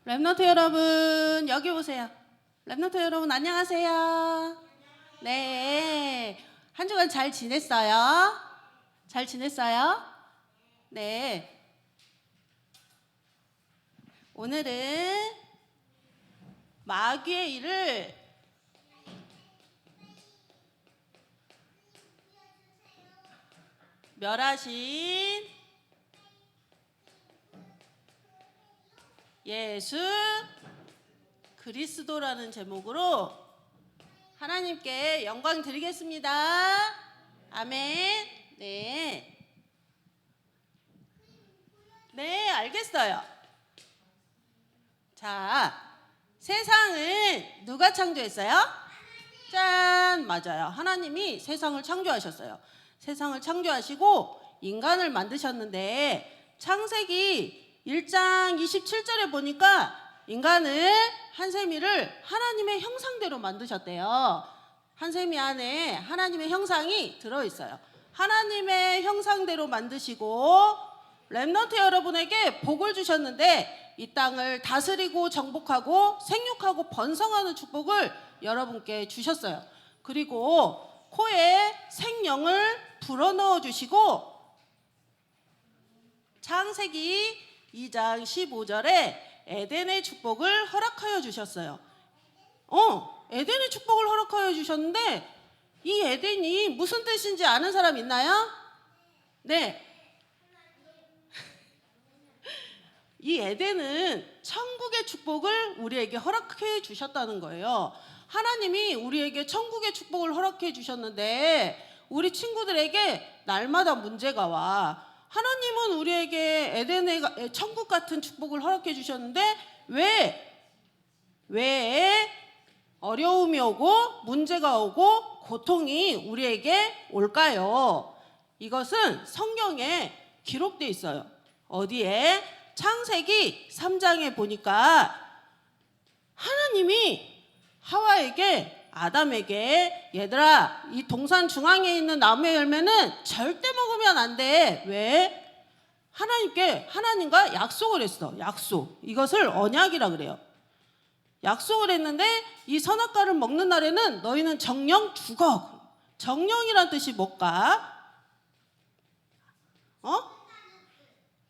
랩노트 여러분, 여기 보세요. 랩노트 여러분, 안녕하세요. 네. 한 주간 잘 지냈어요? 잘 지냈어요? 네. 오늘은 마귀의 일을 멸하신 예수 그리스도라는 제목으로 하나님께 영광 드리겠습니다. 아멘. 네. 네, 알겠어요. 자, 세상을 누가 창조했어요? 짠! 맞아요. 하나님이 세상을 창조하셨어요. 세상을 창조하시고 인간을 만드셨는데 창세기 1장 27절에 보니까 인간을 한세미를 하나님의 형상대로 만드셨대요. 한세미 안에 하나님의 형상이 들어있어요. 하나님의 형상대로 만드시고 렘넌트 여러분에게 복을 주셨는데 이 땅을 다스리고 정복하고 생육하고 번성하는 축복을 여러분께 주셨어요. 그리고 코에 생명을 불어넣어 주시고 창세기 2장 15절에 에덴의 축복을 허락하여 주셨어요. 에덴의 축복을 허락하여 주셨는데 이 에덴이 무슨 뜻인지 아는 사람 있나요? 네. 이 에덴은 천국의 축복을 우리에게 허락해 주셨다는 거예요. 하나님이 우리에게 천국의 축복을 허락해 주셨는데 우리 친구들에게 날마다 문제가 와. 하나님은 우리에게 에덴의 천국 같은 축복을 허락해 주셨는데 왜 어려움이 오고 문제가 오고 고통이 우리에게 올까요? 이것은 성경에 기록되어 있어요. 어디에? 창세기 3장에 보니까 하나님이 하와에게 아담에게 얘들아 이 동산 중앙에 있는 나무의 열매는 절대 먹으면 안 돼. 왜? 하나님과 약속을 했어. 약속. 이것을 언약이라 그래요. 약속을 했는데 이 선악과를 먹는 날에는 너희는 정령 죽어. 정령이란 뜻이 뭘까?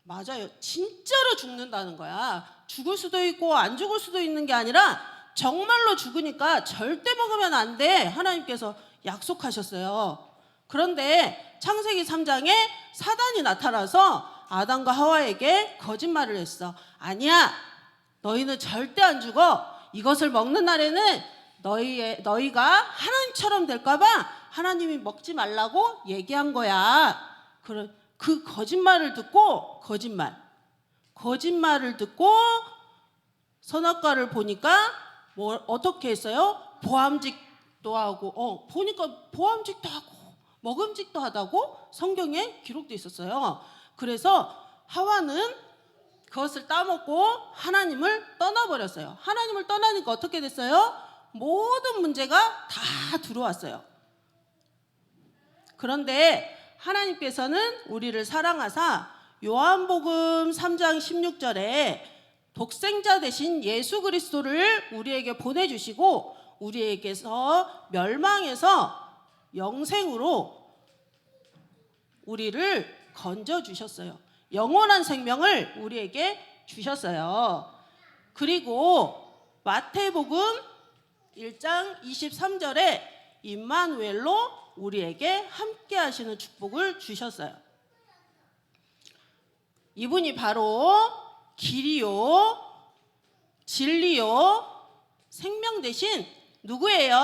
맞아요. 진짜로 죽는다는 거야. 죽을 수도 있고 안 죽을 수도 있는 게 아니라 정말로 죽으니까 절대 먹으면 안 돼. 하나님께서 약속하셨어요. 그런데 창세기 3장에 사단이 나타나서 아담과 하와에게 거짓말을 했어. 아니야. 너희는 절대 안 죽어. 이것을 먹는 날에는 너희가 하나님처럼 될까 봐 하나님이 먹지 말라고 얘기한 거야. 그 거짓말을 듣고 거짓말을 듣고 선악과를 보니까 어떻게 했어요? 보암직도 하고 보니까 보암직도 하고 먹음직도 하다고 성경에 기록되어 있었어요. 그래서 하와는 그것을 따먹고 하나님을 떠나버렸어요. 하나님을 떠나니까 어떻게 됐어요? 모든 문제가 다 들어왔어요. 그런데 하나님께서는 우리를 사랑하사 요한복음 3장 16절에 독생자 되신 예수 그리스도를 우리에게 보내주시고 우리에게서 멸망에서 영생으로 우리를 건져주셨어요. 영원한 생명을 우리에게 주셨어요. 그리고 마태복음 1장 23절에 임마누엘로 우리에게 함께 하시는 축복을 주셨어요. 이분이 바로 길이요 진리요 생명 되신 누구예요?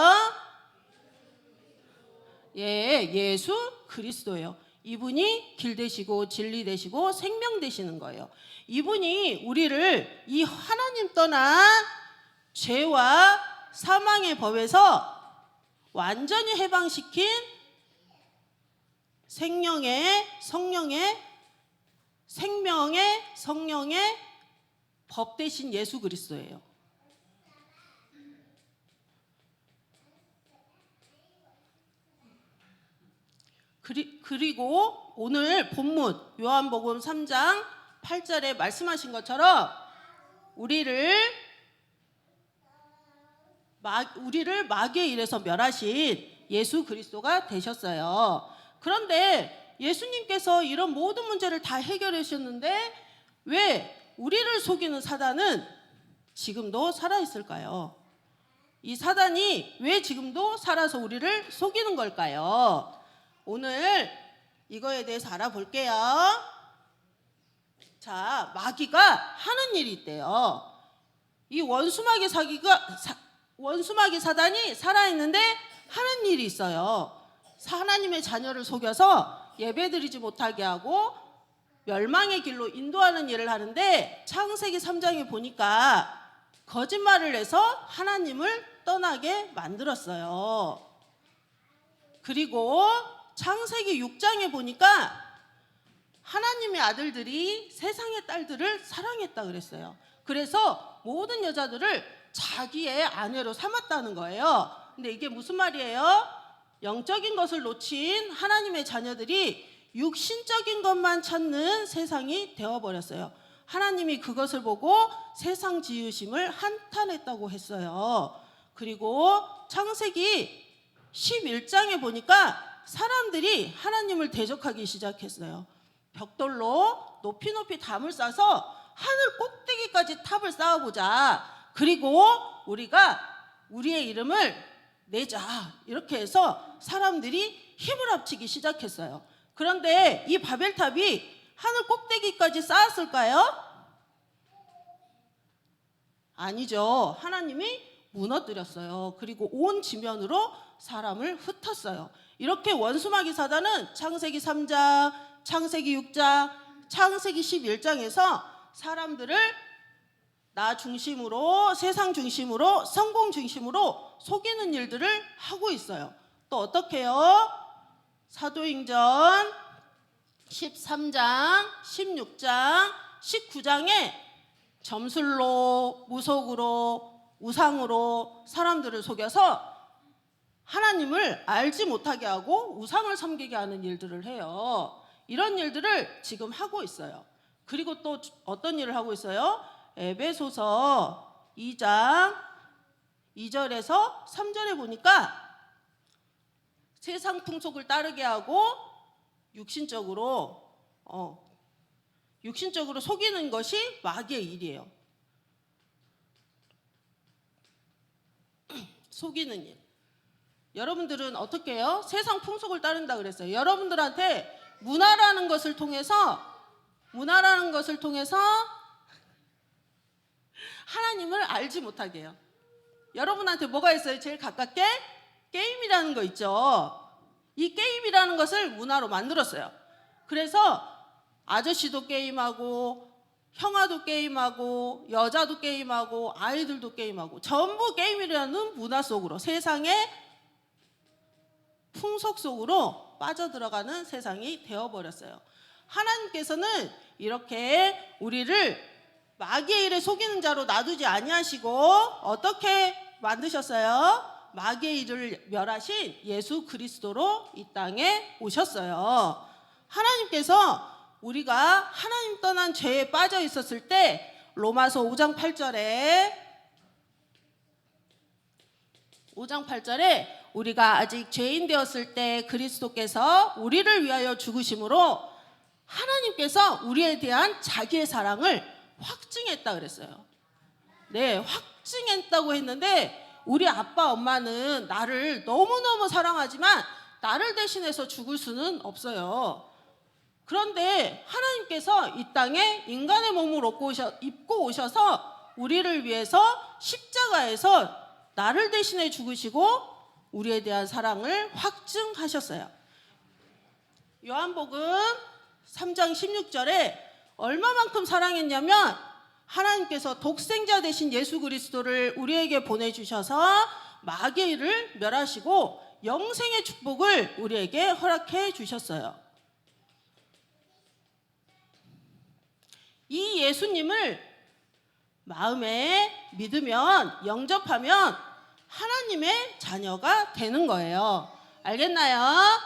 예수 그리스도예요. 이분이 길 되시고 진리 되시고 생명 되시는 거예요. 이분이 우리를 이 하나님 떠난 죄와 사망의 법에서 완전히 해방시킨 생명의 성령의 법 되신 예수 그리스도예요. 그리고 오늘 본문 요한복음 3장 8절에 말씀하신 것처럼 우리를 마귀의 일에서 멸하신 예수 그리스도가 되셨어요. 그런데 예수님께서 이런 모든 문제를 다 해결해 주셨는데 왜 우리를 속이는 사단은 지금도 살아있을까요? 이 사단이 왜 지금도 살아서 우리를 속이는 걸까요? 오늘 이거에 대해서 알아볼게요. 자, 마귀가 하는 일이 있대요. 이 원수마귀 사단이 살아있는데 하는 일이 있어요. 하나님의 자녀를 속여서 예배드리지 못하게 하고 멸망의 길로 인도하는 일을 하는데 창세기 3장에 보니까 거짓말을 해서 하나님을 떠나게 만들었어요. 그리고 창세기 6장에 보니까 하나님의 아들들이 세상의 딸들을 사랑했다 그랬어요. 그래서 모든 여자들을 자기의 아내로 삼았다는 거예요. 근데 이게 무슨 말이에요? 영적인 것을 놓친 하나님의 자녀들이 육신적인 것만 찾는 세상이 되어버렸어요. 하나님이 그것을 보고 세상 지으심을 한탄했다고 했어요. 그리고 창세기 11장에 보니까 사람들이 하나님을 대적하기 시작했어요. 벽돌로 높이 담을 쌓아서 하늘 꼭대기까지 탑을 쌓아보자. 그리고 우리가 우리의 이름을 내자. 이렇게 해서 사람들이 힘을 합치기 시작했어요. 그런데 이 바벨탑이 하늘 꼭대기까지 쌓았을까요? 아니죠. 하나님이 무너뜨렸어요. 그리고 온 지면으로 사람을 흩었어요. 이렇게 원수마귀 사단은 창세기 3장, 창세기 6장, 창세기 11장에서 사람들을 나 중심으로, 세상 중심으로, 성공 중심으로 속이는 일들을 하고 있어요. 또 어떻게 해요? 사도행전 13장, 16장, 19장에 점술로, 무속으로, 우상으로 사람들을 속여서 하나님을 알지 못하게 하고 우상을 섬기게 하는 일들을 해요. 이런 일들을 지금 하고 있어요. 그리고 또 어떤 일을 하고 있어요? 에베소서 2장 2절에서 3절에 보니까 세상 풍속을 따르게 하고 육신적으로 속이는 것이 마귀의 일이에요. 속이는 일. 여러분들은 어떻게 해요? 세상 풍속을 따른다 그랬어요. 여러분들한테 문화라는 것을 통해서 하나님을 알지 못하게 해요. 여러분한테 뭐가 있어요? 제일 가깝게? 게임이라는 거 있죠. 이 게임이라는 것을 문화로 만들었어요. 그래서 아저씨도 게임하고 형아도 게임하고 여자도 게임하고 아이들도 게임하고 전부 게임이라는 문화 속으로, 세상의 풍속 속으로 빠져들어가는 세상이 되어버렸어요. 하나님께서는 이렇게 우리를 마귀의 일에 속이는 자로 놔두지 아니하시고 어떻게 만드셨어요? 마귀의 일을 멸하신 예수 그리스도로 이 땅에 오셨어요. 하나님께서 우리가 하나님 떠난 죄에 빠져 있었을 때 로마서 5장 8절에 우리가 아직 죄인 되었을 때 그리스도께서 우리를 위하여 죽으심으로 하나님께서 우리에 대한 자기의 사랑을 확증했다 그랬어요. 네, 확증했다고 했는데 우리 아빠 엄마는 나를 너무너무 사랑하지만 나를 대신해서 죽을 수는 없어요. 그런데 하나님께서 이 땅에 인간의 몸을 입고 오셔서 우리를 위해서 십자가에서 나를 대신해 죽으시고 우리에 대한 사랑을 확증하셨어요. 요한복음 3장 16절에 얼마만큼 사랑했냐면 하나님께서 독생자 되신 예수 그리스도를 우리에게 보내주셔서 마귀의 일을 멸하시고 영생의 축복을 우리에게 허락해 주셨어요. 이 예수님을 마음에 믿으면, 영접하면 하나님의 자녀가 되는 거예요. 알겠나요?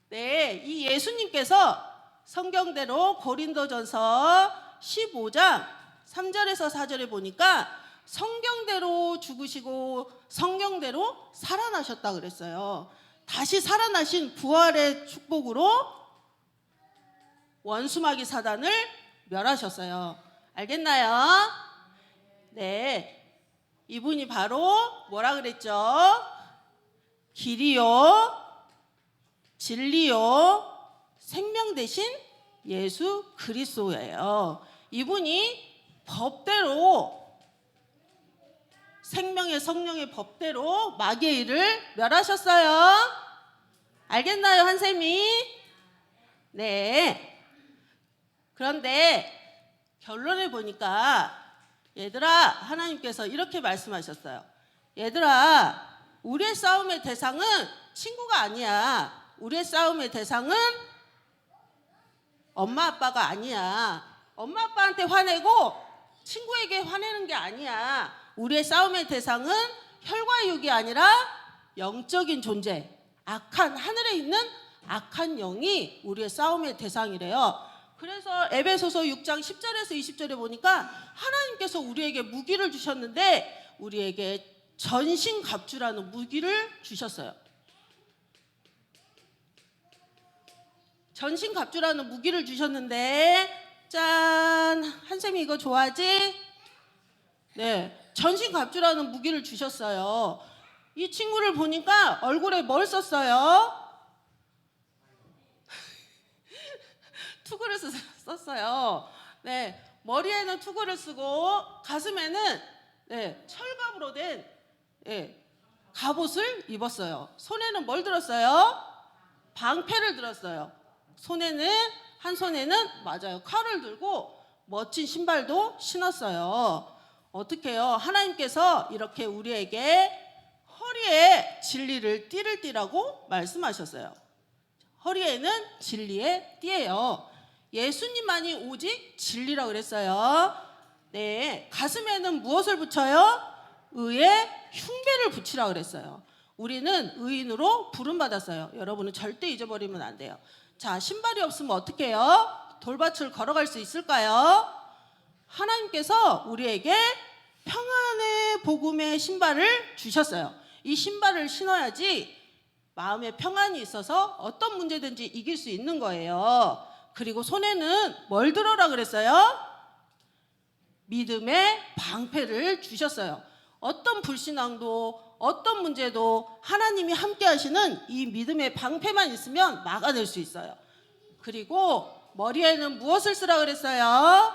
네, 이 예수님께서 성경대로 고린도전서 15장 3절에서 4절에 보니까 성경대로 죽으시고 성경대로 살아나셨다 그랬어요. 다시 살아나신 부활의 축복으로 원수마귀 사단을 멸하셨어요. 알겠나요? 네, 이분이 바로 뭐라 그랬죠? 길이요, 진리요, 생명 대신 예수 그리스도예요. 이분이 법대로, 생명의 성령의 법대로 마귀의 일을 멸하셨어요. 알겠나요, 한쌤이? 네. 그런데 결론을 보니까 얘들아, 하나님께서 이렇게 말씀하셨어요. 얘들아, 우리의 싸움의 대상은 친구가 아니야. 우리의 싸움의 대상은 엄마 아빠가 아니야. 엄마 아빠한테 화내고 친구에게 화내는 게 아니야. 우리의 싸움의 대상은 혈과 육이 아니라 영적인 존재, 악한, 하늘에 있는 악한 영이 우리의 싸움의 대상이래요. 그래서 에베소서 6장 10절에서 20절에 보니까 하나님께서 우리에게 무기를 주셨는데 우리에게 전신갑주라는 무기를 주셨어요. 전신갑주라는 무기를 주셨는데, 짠, 한쌤이 이거 좋아하지? 네, 전신갑주라는 무기를 주셨어요. 이 친구를 보니까 얼굴에 뭘 썼어요? 투구를 썼어요. 네, 머리에는 투구를 쓰고 가슴에는 철갑으로 된 갑옷을 입었어요. 손에는 뭘 들었어요? 방패를 들었어요. 한 손에는 맞아요, 칼을 들고 멋진 신발도 신었어요. 어떻게 해요? 하나님께서 이렇게 우리에게 허리에 진리를 띠를 띠라고 말씀하셨어요. 허리에는 진리의 띠예요. 예수님만이 오직 진리라고 그랬어요. 네, 가슴에는 무엇을 붙여요? 의의 흉배를 붙이라고 그랬어요. 우리는 의인으로 부름받았어요. 여러분은 절대 잊어버리면 안 돼요. 자, 신발이 없으면 어떻게 해요? 돌밭을 걸어갈 수 있을까요? 하나님께서 우리에게 평안의 복음의 신발을 주셨어요. 이 신발을 신어야지 마음에 평안이 있어서 어떤 문제든지 이길 수 있는 거예요. 그리고 손에는 뭘 들어라 그랬어요? 믿음의 방패를 주셨어요. 어떤 불신앙도 어떤 문제도 하나님이 함께 하시는 이 믿음의 방패만 있으면 막아낼 수 있어요. 그리고 머리에는 무엇을 쓰라 그랬어요?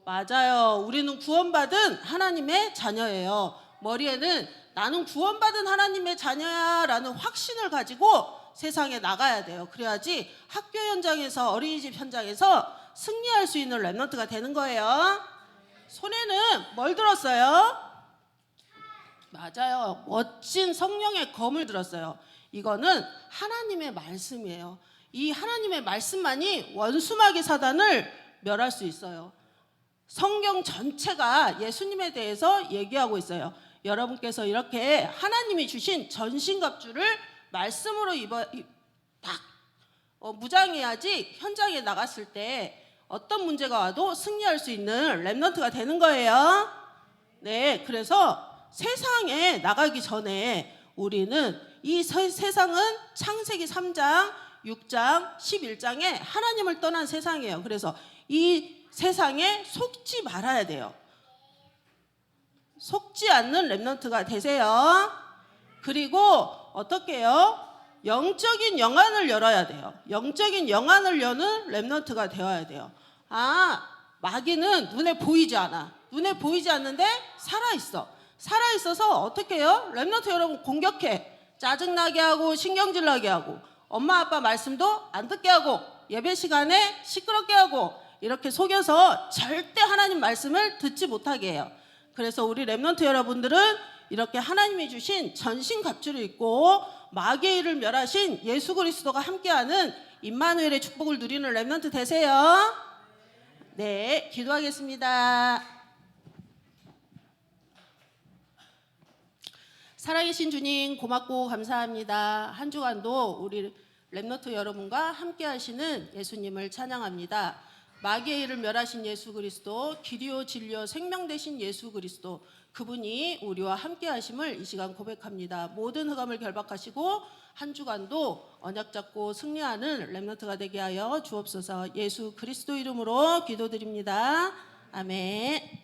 맞아요. 우리는 구원받은 하나님의 자녀예요. 머리에는 나는 구원받은 하나님의 자녀야 라는 확신을 가지고 세상에 나가야 돼요. 그래야지 학교 현장에서, 어린이집 현장에서 승리할 수 있는 랩런트가 되는 거예요. 손에는 뭘 들었어요? 맞아요. 멋진 성령의 검을 들었어요. 이거는 하나님의 말씀이에요. 이 하나님의 말씀만이 원수마귀 사단을 멸할 수 있어요. 성경 전체가 예수님에 대해서 얘기하고 있어요. 여러분께서 이렇게 하나님이 주신 전신갑주를 말씀으로 무장해야지 현장에 나갔을 때 어떤 문제가 와도 승리할 수 있는 랩런트가 되는 거예요. 네, 그래서 세상에 나가기 전에 우리는 이 세상은 창세기 3장, 6장, 11장에 하나님을 떠난 세상이에요. 그래서 이 세상에 속지 말아야 돼요. 속지 않는 랩런트가 되세요. 그리고 어떻게 해요? 영적인 영안을 열어야 돼요. 영적인 영안을 여는 랩런트가 되어야 돼요. 아, 마귀는 눈에 보이지 않아. 눈에 보이지 않는데 살아있어. 살아있어서 어떻게 해요? 랩런트 여러분 공격해. 짜증나게 하고 신경질 나게 하고 엄마 아빠 말씀도 안 듣게 하고 예배 시간에 시끄럽게 하고 이렇게 속여서 절대 하나님 말씀을 듣지 못하게 해요. 그래서 우리 랩런트 여러분들은 이렇게 하나님이 주신 전신갑주를 입고 마귀의 일을 멸하신 예수 그리스도가 함께하는 임마누엘의 축복을 누리는 랩런트 되세요. 네, 기도하겠습니다. 살아계신 주님 고맙고 감사합니다. 한 주간도 우리 렘너트 여러분과 함께 하시는 예수님을 찬양합니다. 마귀의 일을 멸하신 예수 그리스도, 길이요 진리요 생명 되신 예수 그리스도, 그분이 우리와 함께 하심을 이 시간 고백합니다. 모든 흑암을 결박하시고 한 주간도 언약 잡고 승리하는 렘너트가 되게 하여 주옵소서. 예수 그리스도 이름으로 기도드립니다. 아멘.